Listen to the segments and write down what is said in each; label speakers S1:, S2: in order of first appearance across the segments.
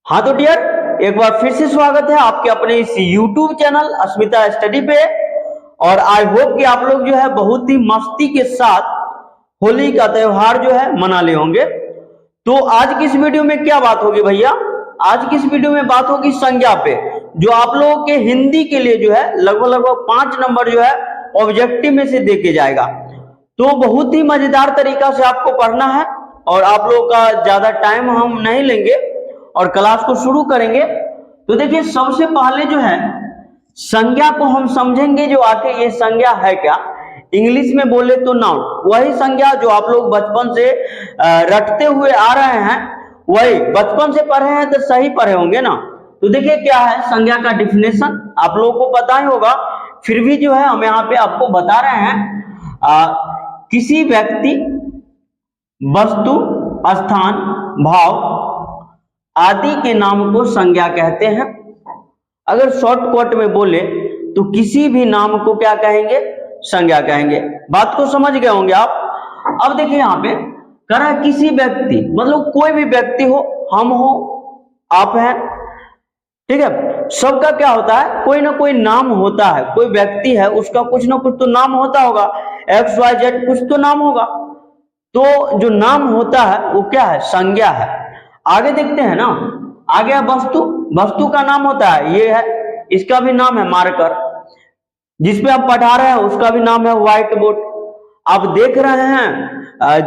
S1: हाँ तो डियर, एक बार फिर से स्वागत है आपके अपने इस YouTube चैनल अस्मिता स्टडी पे। और आई होप कि आप लोग जो है बहुत ही मस्ती के साथ होली का त्योहार जो है मना ले होंगे। तो आज की इस वीडियो में क्या बात होगी भैया? आज की इस वीडियो में बात होगी संज्ञा पे, जो आप लोगों के हिंदी के लिए जो है लगभग 5 नंबर जो है ऑब्जेक्टिव में से दे के जाएगा। तो बहुत ही मजेदार तरीका से आपको पढ़ना है और आप लोगों का ज्यादा टाइम हम नहीं लेंगे और क्लास को शुरू करेंगे। तो देखिए, सबसे पहले जो है संज्ञा को हम समझेंगे, जो आखिर ये संज्ञा है क्या। इंग्लिश में बोले तो नाउन, वही संज्ञा जो आप लोग बचपन से रटते हुए आ रहे हैं, वही बचपन से पढ़े हैं तो सही पढ़े होंगे ना। तो देखिए क्या है संज्ञा का डिफिनेशन, आप लोगों को पता ही होगा, फिर भी जो है हम यहाँ पे आपको बता रहे हैं। किसी व्यक्ति, वस्तु, स्थान, भाव आदि के नाम को संज्ञा कहते हैं। अगर शॉर्टकट में बोले तो किसी भी नाम को क्या कहेंगे? संज्ञा कहेंगे। बात को समझ गए होंगे आप। अब देखिए यहाँ पे कह रहा है किसी व्यक्ति, मतलब कोई भी व्यक्ति हो, हम हो, आप हैं, ठीक है। सबका क्या होता है, कोई ना कोई नाम होता है। कोई व्यक्ति है, उसका कुछ ना कुछ तो नाम होता होगा, XYZ कुछ तो नाम होगा। तो जो नाम होता है वो क्या है? संज्ञा है। आगे देखते हैं ना, आगे वस्तु, वस्तु का नाम होता है, ये है, इसका भी नाम है मार्कर। जिसपे आप पढ़ा रहे हैं उसका भी नाम है व्हाइट बोर्ड। आप देख रहे हैं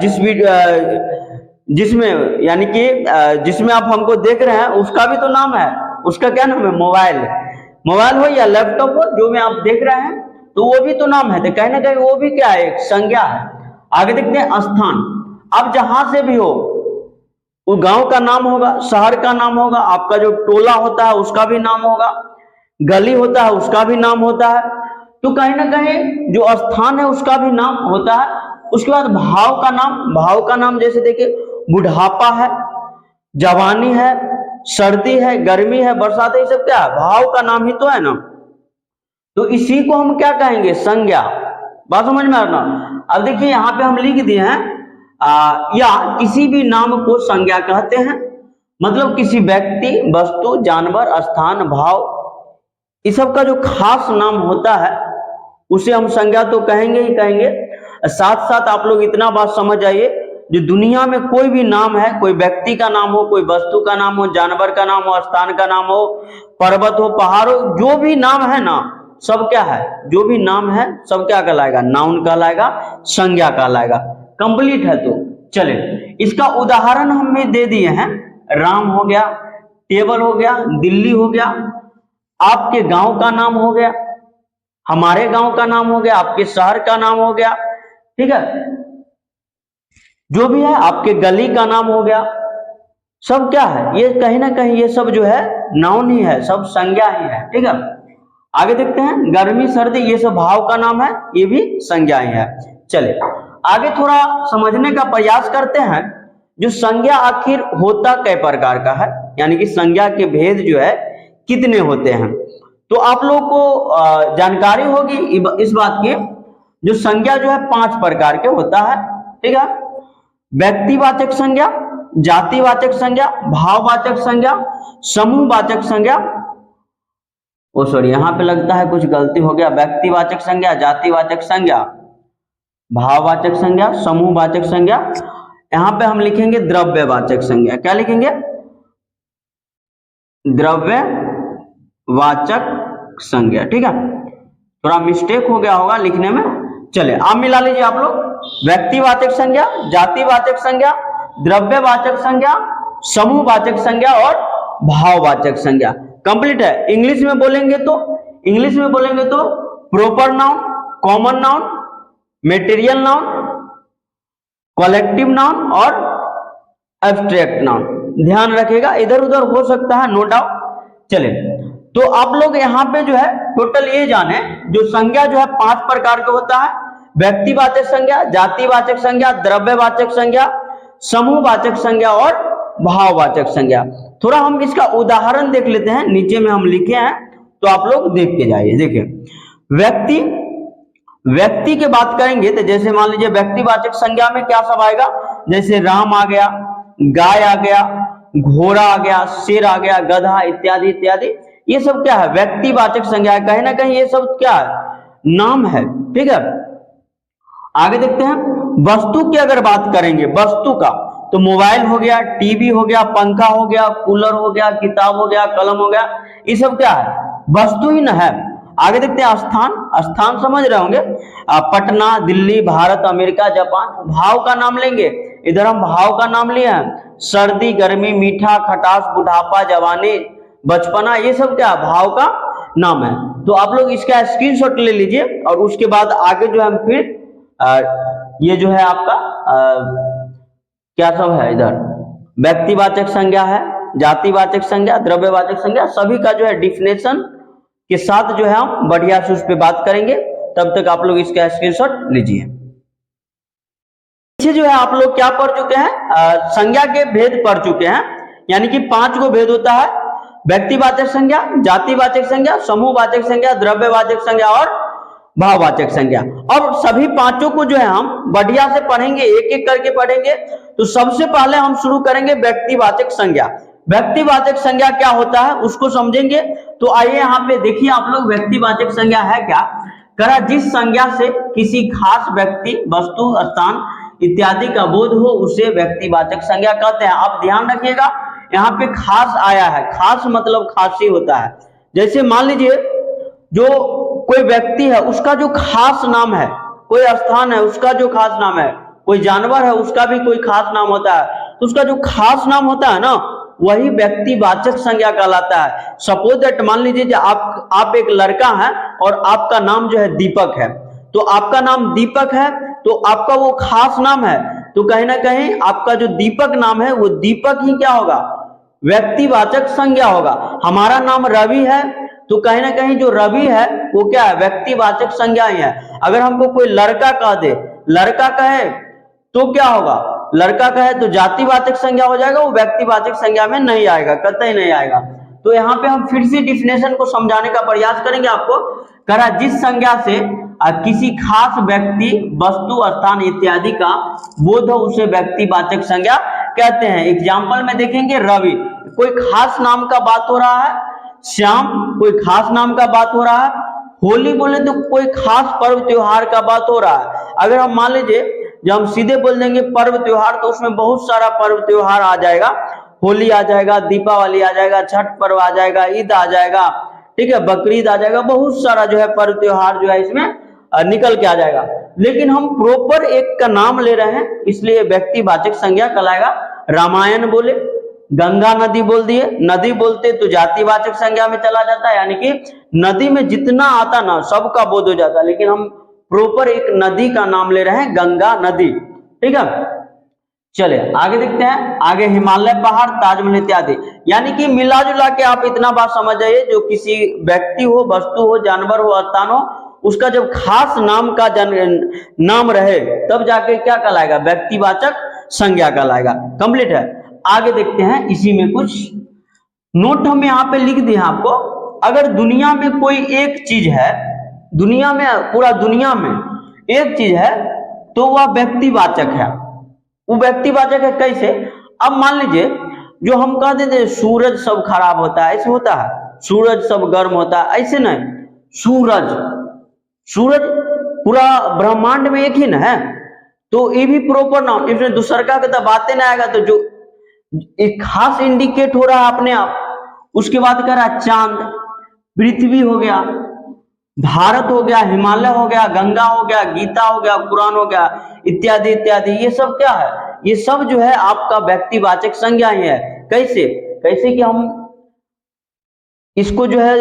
S1: जिसमें यानी कि जिसमें आप हमको देख रहे हैं उसका भी तो नाम है, उसका क्या नाम है? मोबाइल। मोबाइल हो या लैपटॉप हो, जो में आप देख रहे हैं, तो वो भी तो नाम है। तो कहीं ना कहीं वो भी क्या है? एक संज्ञा है। आगे देखते हैं स्थान। अब जहां से भी हो, वो गांव का नाम होगा, शहर का नाम होगा, आपका जो टोला होता है उसका भी नाम होगा, गली होता है उसका भी नाम होता है। तो कहीं ना कहीं जो स्थान है उसका भी नाम होता है। उसके बाद भाव का नाम, भाव का नाम जैसे देखिए बुढ़ापा है, जवानी है, सर्दी है, गर्मी है, बरसात है, ये सब क्या है? भाव का नाम ही तो है ना। तो इसी को हम क्या कहेंगे? संज्ञा। बात समझ में आ रहा ना? अब देखिए यहाँ पे हम लिख दिए हैं या किसी भी नाम को संज्ञा कहते हैं, मतलब किसी व्यक्ति, वस्तु, जानवर, स्थान, भाव, इस सब का जो खास नाम होता है उसे हम संज्ञा तो कहेंगे ही कहेंगे। साथ साथ आप लोग इतना बात समझ जाइए, जो दुनिया में कोई भी नाम है, कोई व्यक्ति का नाम हो, कोई वस्तु का नाम हो, जानवर का नाम हो, स्थान का नाम हो, पर्वत हो, पहाड़ हो, जो भी नाम है ना, सब क्या है? जो भी नाम है सब क्या कहलाएगा? नाउन कहलाएगा, संज्ञा कहलाएगा। कंप्लीट है। तो चले, इसका उदाहरण हमें दे दिए हैं। राम हो गया, टेबल हो गया, दिल्ली हो गया, आपके गांव का नाम हो गया, हमारे गांव का नाम हो गया, आपके शहर का नाम हो गया, ठीक है, जो भी है, आपके गली का नाम हो गया। सब क्या है? ये कहीं ना कहीं ये सब जो है नाउन ही है, सब संज्ञा ही है, ठीक है। आगे देखते हैं, गर्मी, सर्दी, ये सब भाव का नाम है, ये भी संज्ञा ही है। चले आगे थोड़ा समझने का प्रयास करते हैं, जो संज्ञा आखिर होता कै प्रकार का है, यानी कि संज्ञा के भेद जो है कितने होते हैं। तो आप लोगों को जानकारी होगी इस बात की, जो संज्ञा जो है 5 प्रकार के होता है, ठीक है। व्यक्तिवाचक संज्ञा, जातिवाचक संज्ञा, भाववाचक संज्ञा, समूहवाचक संज्ञा। ओ सॉरी, यहाँ पे लगता है कुछ गलती हो गया। व्यक्तिवाचक संज्ञा, जातिवाचक संज्ञा, भाववाचक संज्ञा, समूहवाचक संज्ञा। यहाँ पे हम लिखेंगे द्रव्यवाचक संज्ञा। क्या लिखेंगे? द्रव्यवाचक संज्ञा, ठीक है। थोड़ा मिस्टेक हो गया होगा लिखने में। चले आप मिला लीजिए आप लोग, व्यक्तिवाचक संज्ञा, जातिवाचक संज्ञा, द्रव्यवाचक संज्ञा, समूहवाचक संज्ञा और भाववाचक संज्ञा। कंप्लीट है। इंग्लिश में बोलेंगे तो proper noun, common noun, material noun, collective noun और एब्स्ट्रैक्ट नाउन। ध्यान रखिएगा, इधर उधर हो सकता है, नो डाउट। चले, तो आप लोग यहाँ पे जो है टोटल ये जाने, जो संज्ञा जो है 5 प्रकार का होता है। व्यक्तिवाचक संज्ञा, जातिवाचक संज्ञा, द्रव्यवाचक संज्ञा, समूहवाचक संज्ञा और भाववाचक संज्ञा। थोड़ा हम इसका उदाहरण देख लेते हैं, नीचे में हम लिखे हैं, तो आप लोग देख के जाइए। देखिए, व्यक्ति की बात करेंगे तो जैसे मान लीजिए व्यक्तिवाचक संज्ञा में क्या सब आएगा, जैसे राम आ गया, गाय आ गया, घोड़ा आ गया, शेर आ गया, गधा इत्यादि इत्यादि, ये सब क्या है? व्यक्तिवाचक संज्ञा है। कहीं ना कहीं ये सब क्या है? नाम है। ठीक है, आगे देखते हैं। वस्तु की अगर बात करेंगे, वस्तु का, तो मोबाइल हो गया, टीवी हो गया, पंखा हो गया, कूलर हो गया, किताब हो गया, कलम हो गया, ये सब क्या है? वस्तु ही न है। आगे देखते हैं स्थान। स्थान समझ रहे होंगे, पटना, दिल्ली, भारत, अमेरिका, जापान। भाव का नाम लेंगे, इधर हम भाव का नाम लिए हैं, सर्दी, गर्मी, मीठा, खटास, बुढ़ापा, जवानी, बचपना, ये सब क्या है? भाव का नाम है। तो आप लोग इसका स्क्रीनशॉट ले लीजिए और उसके बाद आगे जो है फिर ये जो है आपका क्या सब है, इधर व्यक्तिवाचक संज्ञा है, जातिवाचक संज्ञा, द्रव्यवाचक संज्ञा, सभी का जो है डिफिनेशन के साथ जो है हम बढ़िया से उस पर बात करेंगे। तब तक आप लोग इसका स्क्रीनशॉट लीजिए। पीछे जो है आप लोग क्या पढ़ चुके हैं? संज्ञा के भेद पढ़ चुके हैं, यानी कि 5 को भेद होता है: व्यक्तिवाचक संज्ञा, जातिवाचक संज्ञा, समूहवाचक संज्ञा, द्रव्यवाचक संज्ञा और भाववाचक संज्ञा। अब सभी 5 को जो है हम बढ़िया से पढ़ेंगे, एक एक करके पढ़ेंगे। तो सबसे पहले हम शुरू करेंगे व्यक्तिवाचक संज्ञा। व्यक्तिवाचक संज्ञा क्या होता है उसको समझेंगे। तो आइए यहाँ पे देखिए आप लोग, व्यक्तिवाचक संज्ञा है क्या? करा जिस संज्ञा से किसी खास व्यक्ति, वस्तु, स्थान इत्यादि का बोध हो उसे व्यक्तिवाचक संज्ञा कहते हैं। आप ध्यान रखिएगा, यहाँ पे खास आया है, खास मतलब खासी होता है। जैसे मान लीजिए जो कोई व्यक्ति है उसका जो खास नाम है, कोई स्थान है उसका जो खास नाम है, कोई जानवर है उसका भी कोई खास नाम होता है, तो उसका जो खास नाम होता है ना, वही व्यक्तिवाचक संज्ञा कहलाता है। सपोज दैट, मान लीजिए आप एक लड़का है और आपका नाम जो है दीपक है, तो आपका नाम दीपक है तो आपका वो खास नाम है, तो कहीं ना कहीं आपका जो दीपक नाम है वो दीपक ही क्या होगा? व्यक्तिवाचक संज्ञा होगा। हमारा नाम रवि है तो कहीं ना कहीं जो रवि है वो क्या है? व्यक्तिवाचक संज्ञा ही है। अगर हमको कोई लड़का कह दे, लड़का कहे तो क्या होगा? लड़का कहे तो जातिवाचक संज्ञा हो जाएगा, वो व्यक्तिवाचक संज्ञा में नहीं आएगा, कतई नहीं आएगा। तो यहाँ पे हम फिर से डिफिनेशन को समझाने का प्रयास करेंगे आपको। करा जिस संज्ञा से किसी खास व्यक्ति, वस्तु, स्थान इत्यादि का बोध हो उसे व्यक्तिवाचक संज्ञा कहते हैं। एग्जाम्पल में देखेंगे, रवि, कोई खास नाम का बात हो रहा है, श्याम कोई खास नाम का बात हो रहा है, होली बोले तो कोई खास पर्व त्योहार का बात हो रहा है। अगर हम मान लीजिए जब हम सीधे बोल देंगे पर्व त्योहार तो उसमें बहुत सारा पर्व त्योहार आ जाएगा, होली आ जाएगा, दीपावली आ जाएगा, छठ पर्व आ जाएगा, ईद आ जाएगा, ठीक है, बकरीद आ जाएगा, बहुत सारा जो है पर्व त्योहार जो है इसमें निकल के आ जाएगा। लेकिन हम प्रॉपर एक का नाम ले रहे हैं इसलिए व्यक्तिवाचक संज्ञा कहलाएगा। रामायण बोले, गंगा नदी बोल दिए, नदी बोलते तो जातिवाचक संज्ञा में चला जाता है, यानी कि नदी में जितना आता ना सबका बोध हो जाता है, लेकिन हम प्रॉपर एक नदी का नाम ले रहे हैं, गंगा नदी। ठीक है, चले आगे देखते हैं। आगे हिमालय, पहाड़, ताजमहल इत्यादि, यानी कि मिला जुला के आप इतना बात समझ जाइए, जो किसी व्यक्ति हो, वस्तु हो, जानवर हो, स्थान हो, उसका जब खास नाम का नाम रहे तब जाके क्या कहलाएगा? व्यक्तिवाचक संज्ञा कहलाएगा। कंप्लीट है। आगे देखते हैं, इसी में कुछ नोट हम यहाँ पे लिख दिए आपको। अगर दुनिया में कोई एक चीज है, दुनिया में, पूरा दुनिया में एक चीज है तो वह व्यक्तिवाचक है। वो व्यक्तिवाचक है कैसे? अब मान लीजिए जो हम कह देते सूरज सब खराब होता है, ऐसे होता है, सूरज सब गर्म होता है, ऐसे नहीं। सूरज पूरा ब्रह्मांड में एक ही ना है, तो ये भी प्रॉपर नाउन, इसमें दूसर का तो बातें ना आएगा, तो जो एक खास इंडिकेट हो रहा है अपने आप। उसके बाद कह रहा है चांद, पृथ्वी हो गया, भारत हो गया, हिमालय हो गया, गंगा हो गया, गीता हो गया, कुरान हो गया, इत्यादि इत्यादि। ये सब क्या है? ये सब जो है आपका व्यक्तिवाचक संज्ञा ही है। कैसे कि हम इसको जो है,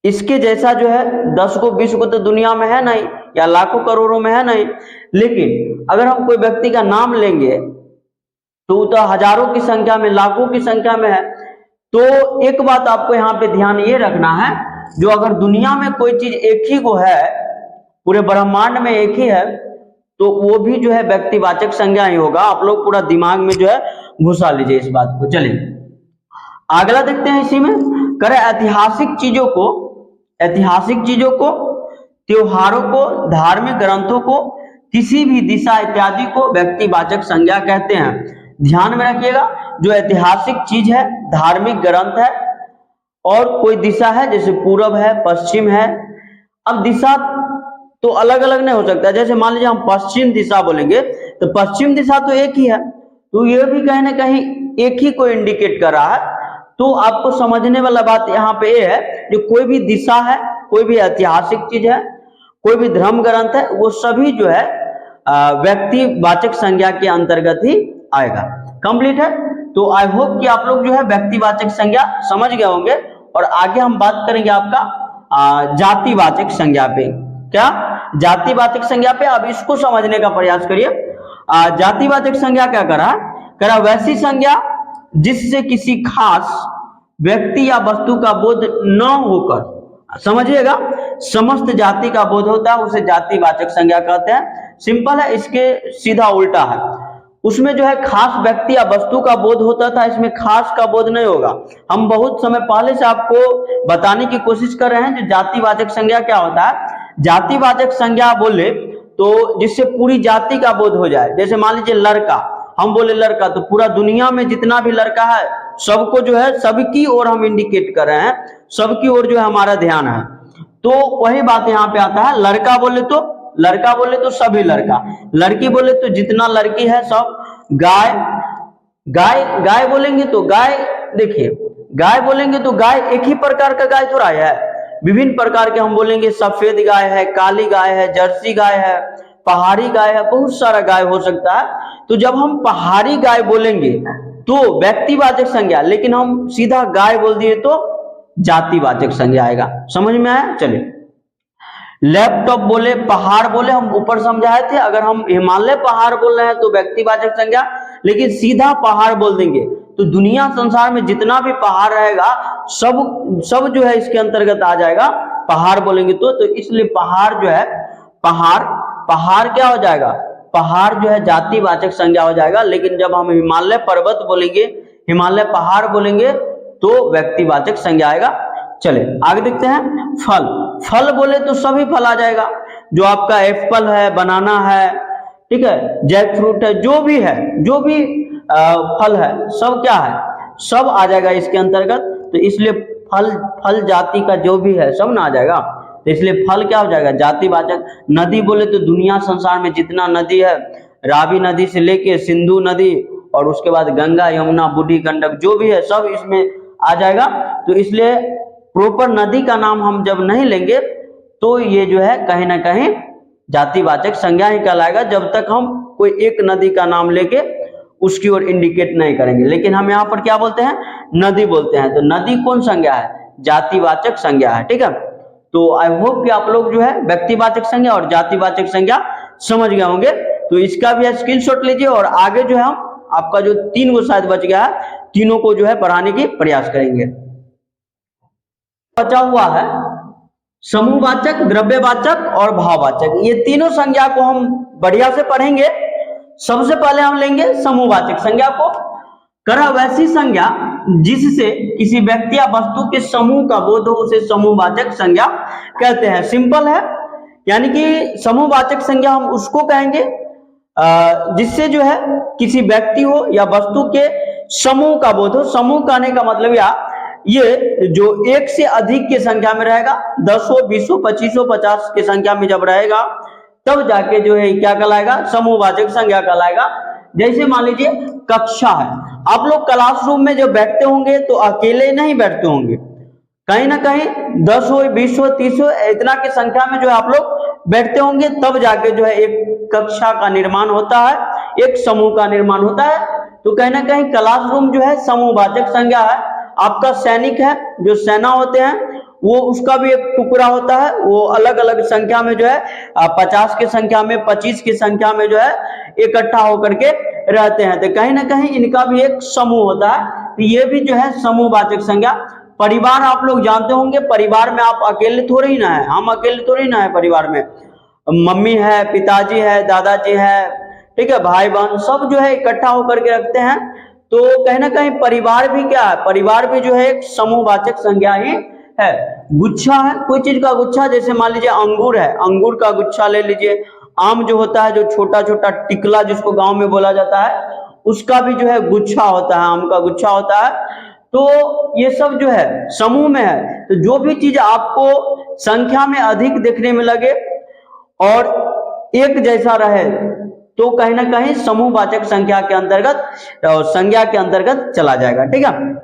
S1: इसके जैसा जो है 10 को 20 को तो दुनिया में है नहीं, या लाखों करोड़ों में है नहीं, लेकिन अगर हम कोई व्यक्ति का नाम लेंगे तो हजारों की संख्या में, लाखों की संख्या में है। तो एक बात आपको यहाँ पे ध्यान ये रखना है, जो अगर दुनिया में कोई चीज एक ही को है, पूरे ब्रह्मांड में एक ही है, तो वो भी जो है व्यक्तिवाचक संज्ञा ही होगा। आप लोग पूरा दिमाग में जो है घुसा लीजिए इस बात को। चलिए अगला देखते हैं। इसी में करें ऐतिहासिक चीजों को, त्योहारों को, धार्मिक ग्रंथों को, किसी भी दिशा इत्यादि को व्यक्तिवाचक संज्ञा कहते हैं। ध्यान में रखिएगा, जो ऐतिहासिक चीज है, धार्मिक ग्रंथ है, और कोई दिशा है, जैसे पूरब है, पश्चिम है। अब दिशा तो अलग अलग नहीं हो सकता, जैसे मान लीजिए हम पश्चिम दिशा बोलेंगे तो पश्चिम दिशा तो एक ही है, तो ये भी कहीं ना कहीं एक ही को इंडिकेट कर रहा है। तो आपको समझने वाला बात यहाँ पे ये है, जो कोई भी दिशा है, कोई भी ऐतिहासिक चीज है, कोई भी धर्म ग्रंथ है, वो सभी जो है व्यक्तिवाचक संज्ञा के अंतर्गत ही आएगा। कंप्लीट है। तो आई होप कि आप लोग जो है व्यक्तिवाचक संज्ञा समझ गए होंगे, और आगे हम बात करेंगे आपका जातिवाचक संज्ञा पे। क्या? जातिवाचक संज्ञा पे। अब इसको समझने का प्रयास करिए। जातिवाचक संज्ञा क्या करा वैसी संज्ञा जिससे किसी खास व्यक्ति या वस्तु का बोध न होकर, समझिएगा, समस्त जाति का बोध होता है, उसे जातिवाचक संज्ञा कहते हैं। सिंपल है, इसके सीधा उल्टा है। उसमें जो है खास व्यक्ति या वस्तु का बोध होता था, इसमें खास का बोध नहीं होगा। हम बहुत समय पहले से आपको बताने की कोशिश कर रहे हैं जो जातिवाचक संज्ञा क्या होता है। जातिवाचक संज्ञा बोले तो जिससे पूरी जाति का बोध हो जाए। जैसे मान लीजिए लड़का, हम बोले लड़का, तो पूरा दुनिया में जितना भी लड़का है सबको जो है सबकी ओर हम इंडिकेट कर रहे हैं, सबकी ओर जो है हमारा ध्यान है। तो वही बात यहाँ पे आता है। लड़का बोले तो सभी लड़का, लड़की बोले तो जितना लड़की है सब, गाय बोलेंगे तो गाय, देखिए गाय बोलेंगे तो गाय एक ही प्रकार का गाय थोड़ा है, विभिन्न प्रकार के हम बोलेंगे। सफेद गाय है, काली गाय है, जर्सी गाय है, पहाड़ी गाय है, बहुत सारा गाय हो सकता है। तो जब हम पहाड़ी गाय बोलेंगे तो व्यक्तिवाचक संज्ञा, लेकिन हम सीधा गाय बोल दिए तो जातिवाचक संज्ञा आएगा। समझ में आया? चलिए। लैपटॉप बोले, पहाड़ बोले, हम ऊपर समझाए थे। अगर हम हिमालय पहाड़ बोल रहे हैं तो व्यक्तिवाचक संज्ञा, लेकिन सीधा पहाड़ बोल देंगे तो दुनिया संसार में जितना भी पहाड़ रहेगा सब जो है इसके अंतर्गत आ जाएगा। पहाड़ बोलेंगे तो इसलिए पहाड़ जो है, पहाड़ क्या हो जाएगा? पहाड़ जो है जातिवाचक संज्ञा हो जाएगा। लेकिन जब हम हिमालय पर्वत बोलेंगे, हिमालय पहाड़ बोलेंगे तो व्यक्तिवाचक संज्ञा आएगा। चले आगे देखते हैं। फल बोले तो सभी फल आ जाएगा, जो आपका एप्पल है, बनाना है, ठीक है, जैक फ्रूट है, जो भी फल है, सब क्या है, सब आ जाएगा इसके अंतर्गत। तो इसलिए फल जाति का जो भी है सब ना आ जाएगा। तो इसलिए फल क्या हो जाएगा? जातिवाचक। नदी बोले तो दुनिया संसार में जितना नदी है, रावी नदी से लेके सिंधु नदी, और उसके बाद गंगा, यमुना, बूढ़ी गंडक, जो भी है सब इसमें आ जाएगा। तो इसलिए प्रॉपर नदी का नाम हम जब नहीं लेंगे तो ये जो है कहीं ना कहीं जातिवाचक संज्ञा ही कहलाएगा, जब तक हम कोई एक नदी का नाम लेके उसकी ओर इंडिकेट नहीं करेंगे। लेकिन हम यहाँ पर क्या बोलते हैं? नदी बोलते हैं। तो नदी कौन संज्ञा है? जातिवाचक संज्ञा है। ठीक है। तो आई होप कि आप लोग जो है व्यक्तिवाचक संज्ञा और जातिवाचक संज्ञा समझ गए होंगे। तो इसका भी स्क्रीनशॉट लीजिए, और आगे जो है हम आपका जो 3 गो शायद बच गया है, तीनों को जो है पढ़ाने की प्रयास करेंगे। बचा हुआ है समूहवाचक, द्रव्यवाचक और भाववाचक। ये तीनों संज्ञा को हम बढ़िया से पढ़ेंगे। सबसे पहले हम लेंगे समूहवाचक संज्ञा को। करा वैसी संज्ञा जिससे किसी व्यक्ति या वस्तु के समूह का बोध हो, उसे समूहवाचक संज्ञा कहते हैं। सिंपल है, यानी कि समूहवाचक संज्ञा हम उसको कहेंगे जिससे जो है किसी व्यक्ति हो या वस्तु के समूह का बोध हो। समूह कहने का मतलब ये जो एक से अधिक की संख्या में रहेगा, 10 हो, 20 हो, 25 हो, 50 की संख्या में जब रहेगा तब जाके जो है क्या कहलाएगा? समूहवाचक संज्ञा कहलाएगा। जैसे मान लीजिए कक्षा है, आप लोग क्लासरूम में जब बैठते होंगे तो अकेले नहीं बैठते होंगे, कहीं ना कहीं 10 हो, 20 हो, 30 हो, इतना की संख्या में जो है आप लोग बैठते होंगे, तब जाके जो है एक कक्षा का निर्माण होता है, एक समूह का निर्माण होता है। तो कहीं ना कहीं क्लासरूम जो है समूहवाचक संज्ञा है। आपका सैनिक है, जो सेना होते हैं, वो उसका भी एक टुकड़ा होता है, वो अलग अलग संख्या में जो है 50 की संख्या में, 25 की संख्या में जो है इकट्ठा होकर के रहते हैं। तो कहीं ना कहीं इनका भी एक समूह होता है। तो ये भी जो है समूहवाचक संज्ञा। परिवार आप लोग जानते होंगे, परिवार में आप अकेले थोड़ी ही ना है, हम अकेले थोड़ी ना है। परिवार में मम्मी है, पिताजी है, दादाजी है, ठीक है, भाई बहन सब जो है इकट्ठा होकर के रखते हैं। तो कहीं ना कहीं परिवार भी क्या है? परिवार भी जो है एक समूहवाचक संज्ञा ही है। गुच्छा है, कोई चीज का गुच्छा, जैसे मान लीजिए अंगूर है, अंगूर का गुच्छा ले लीजिए। आम जो होता है, जो छोटा छोटा टिकला जिसको गांव में बोला जाता है, उसका भी जो है गुच्छा होता है, आम का गुच्छा होता है। तो ये सब जो है समूह में है। तो जो भी चीज आपको संख्या में अधिक देखने में लगे और एक जैसा रहे तो कहीं ना कहीं समूहवाचक संख्या के अंतर्गत और संज्ञा के अंतर्गत चला जाएगा। ठीक है,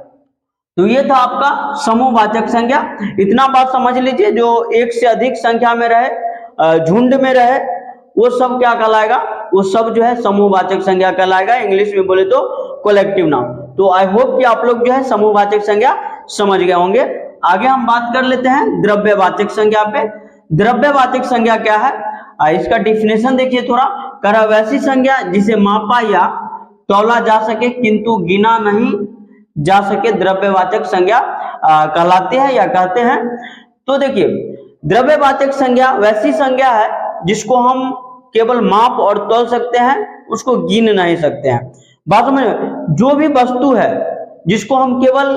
S1: तो ये था आपका समूहवाचक संख्या। इतना बात समझ लीजिए, जो एक से अधिक संख्या में रहे, झुंड में रहे, वो सब क्या कहलाएगा, वो सब जो है समूहवाचक संख्या कहलाएगा। इंग्लिश में बोले तो कलेक्टिव नाउन। तो आई होप कि आप लोग जो है समूहवाचक संख्या समझ गए होंगे। आगे हम बात कर लेते हैं द्रव्यवाचक संख्या पे। द्रव्यवाचक संख्या क्या है, इसका डिफिनेशन देखिए थोड़ा। कह रहा वैसी संख्या जिसे मापा या तौला जा सके किंतु गिना नहीं जा सके द्रव्यवाचक संज्ञा कहलाते हैं या कहते हैं। तो देखिए, द्रव्यवाचक संज्ञा वैसी संज्ञा है जिसको हम केवल माप और तौल सकते हैं, उसको गिन नहीं सकते हैं। बात समझ में, जो भी वस्तु है जिसको हम केवल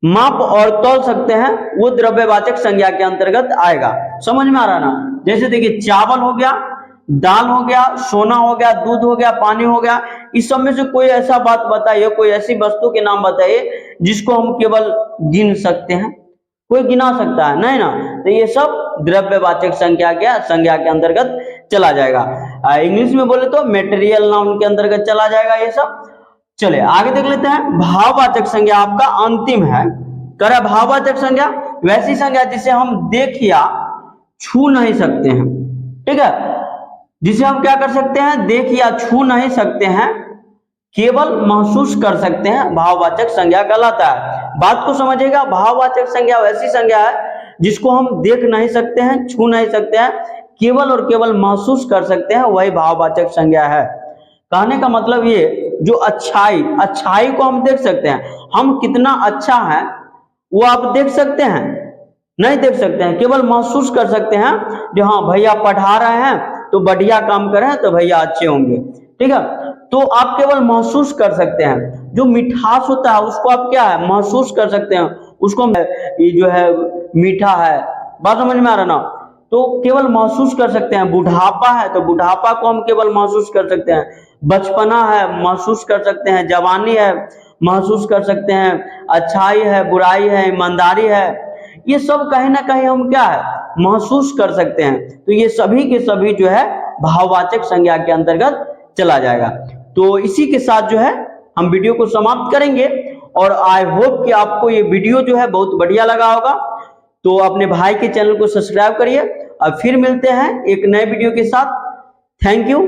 S1: माप और तौल सकते हैं वो द्रव्यवाचक संज्ञा के अंतर्गत आएगा। समझ में आ रहा ना। जैसे देखिए, चावल हो गया, दाल हो गया, सोना हो गया, दूध हो गया, पानी हो गया। इस सब में से कोई ऐसा बात बताइए, कोई ऐसी वस्तु के नाम बताइए जिसको हम केवल गिन सकते हैं। कोई गिना सकता है नहीं ना। तो ये सब द्रव्यवाचक संख्या के अंतर्गत चला जाएगा। इंग्लिश में बोले तो मेटेरियल नाउन के अंतर्गत चला जाएगा ये सब। चले आगे देख लेते हैं। भाववाचक संज्ञा आपका अंतिम है। कह भाववाचक संज्ञा वैसी संज्ञा जिसे हम देख या छू नहीं सकते हैं। ठीक है, जिसे हम क्या कर सकते हैं, देख या छू नहीं सकते हैं, केवल महसूस कर सकते हैं, भाववाचक संज्ञा कहलाता है। बात को समझिएगा, भाववाचक संज्ञा वैसी संज्ञा है जिसको हम देख नहीं सकते हैं, छू नहीं सकते हैं, केवल और केवल महसूस कर सकते हैं, वही भाववाचक संज्ञा है। कहने का मतलब ये, जो अच्छाई को हम देख सकते हैं, हम कितना अच्छा है वो आप देख सकते हैं, नहीं देख सकते हैं, केवल महसूस कर सकते हैं। जो हाँ भैया पढ़ा रहे हैं तो बढ़िया काम कर रहे हैं तो भैया अच्छे होंगे। ठीक है, तो आप केवल महसूस कर सकते हैं। जो मिठास होता है उसको आप क्या है, महसूस कर सकते हैं, उसको ये जो है मीठा है। बात समझ में आ रहा ना। तो केवल महसूस कर सकते हैं। बुढ़ापा है तो बुढ़ापा को हम केवल महसूस कर सकते हैं। बचपना है महसूस कर सकते हैं। जवानी है महसूस कर सकते हैं। अच्छाई है, बुराई है, ईमानदारी है, ये सब कहीं ना कहीं हम क्या है, महसूस कर सकते हैं। तो ये सभी के सभी जो है भाववाचक संज्ञा के अंतर्गत चला जाएगा। तो इसी के साथ जो है हम वीडियो को समाप्त करेंगे। और आई होप कि आपको ये वीडियो जो है बहुत बढ़िया लगा होगा। तो अपने भाई के चैनल को सब्सक्राइब करिए। अब फिर मिलते हैं एक नए वीडियो के साथ। Thank you.